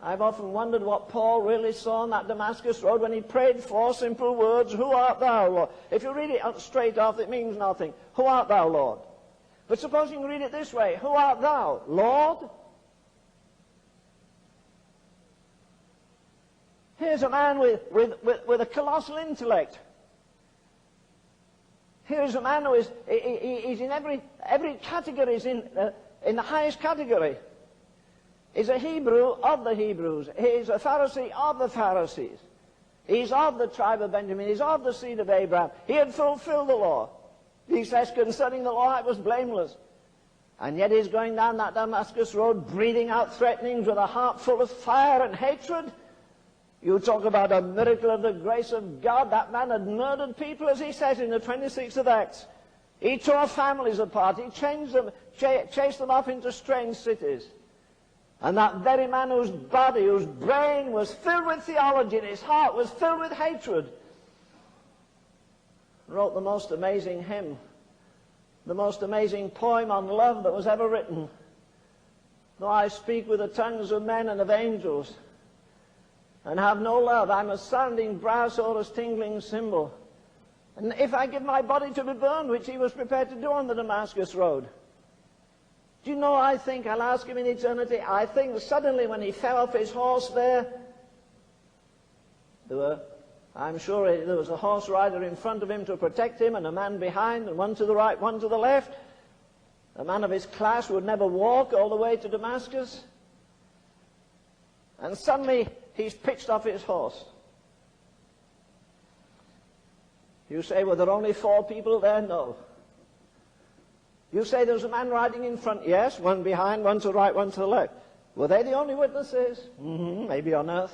I've often wondered what Paul really saw on that Damascus road when he prayed 4 simple words, who art thou, Lord? If you read it straight off, it means nothing. Who art thou, Lord? But suppose you can read it this way, who art thou, Lord? Here's a man with a colossal intellect. Here's a man who is he's in every category, is in the highest category. He's a Hebrew of the Hebrews. He's a Pharisee of the Pharisees. He's of the tribe of Benjamin. He's of the seed of Abraham. He had fulfilled the law. He says concerning the law, it was blameless. And yet he's going down that Damascus road, breathing out threatenings with a heart full of fire and hatred. You talk about a miracle of the grace of God. That man had murdered people, as he says in the 26th of Acts. He tore families apart. He chased them off into strange cities. And that very man whose body, whose brain was filled with theology and his heart was filled with hatred, wrote the most amazing hymn, the most amazing poem on love that was ever written. Though I speak with the tongues of men and of angels, and have no love, I'm a sounding brass or a tingling cymbal. And if I give my body to be burned, which he was prepared to do on the Damascus road, do you know, I think, I'll ask him in eternity, I think suddenly when he fell off his horse there I'm sure there was a horse rider in front of him to protect him, and a man behind, and one to the right, one to the left. A man of his class would never walk all the way to Damascus. And suddenly he's pitched off his horse. You say, were there only 4 people there? No. You say there was a man riding in front? Yes, one behind, one to the right, one to the left. Were they the only witnesses? Maybe on earth.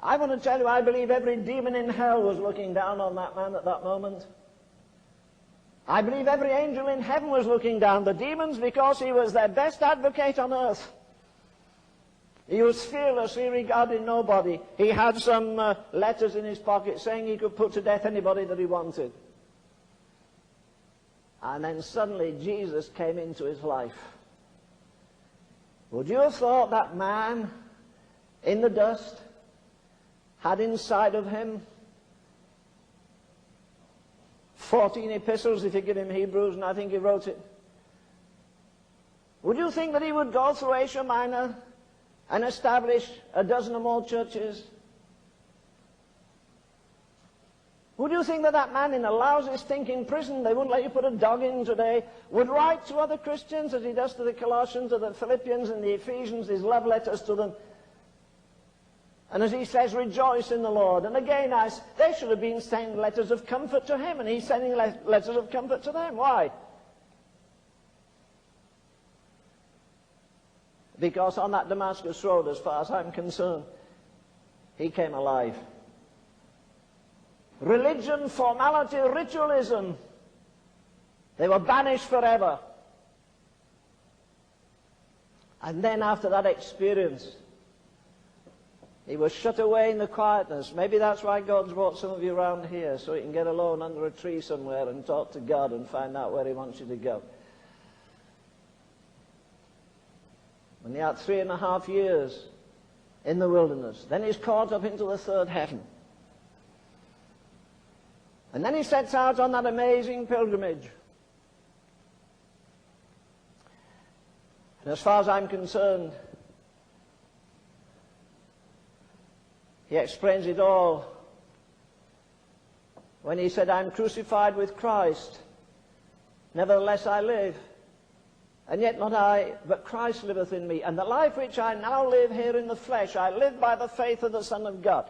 I want to tell you, I believe every demon in hell was looking down on that man at that moment. I believe every angel in heaven was looking down. The demons, because he was their best advocate on earth. He was fearless, he regarded nobody. He had some letters in his pocket saying he could put to death anybody that he wanted. And then suddenly Jesus came into his life. Would you have thought that man in the dust had inside of him 14 epistles, if you give him Hebrews, and I think he wrote it? Would you think that he would go through Asia Minor and establish a dozen or more churches? Would you think that that man in a lousy, stinking prison, they wouldn't let you put a dog in today, would write to other Christians, as he does to the Colossians, to the Philippians and the Ephesians, his love letters to them? And as he says, rejoice in the Lord. And again, they should have been sending letters of comfort to him, and he's sending letters of comfort to them. Why? Because on that Damascus road, as far as I'm concerned, he came alive. Religion, formality, ritualism, they were banished forever. And then after that experience, he was shut away in the quietness. Maybe that's why God's brought some of you around here, so you can get alone under a tree somewhere and talk to God and find out where he wants you to go. When he had 3.5 years in the wilderness, then he's caught up into the 3rd heaven. And then he sets out on that amazing pilgrimage. And as far as I'm concerned, he explains it all when he said, I'm crucified with Christ. Nevertheless I live. And yet not I, but Christ liveth in me. And the life which I now live here in the flesh, I live by the faith of the Son of God.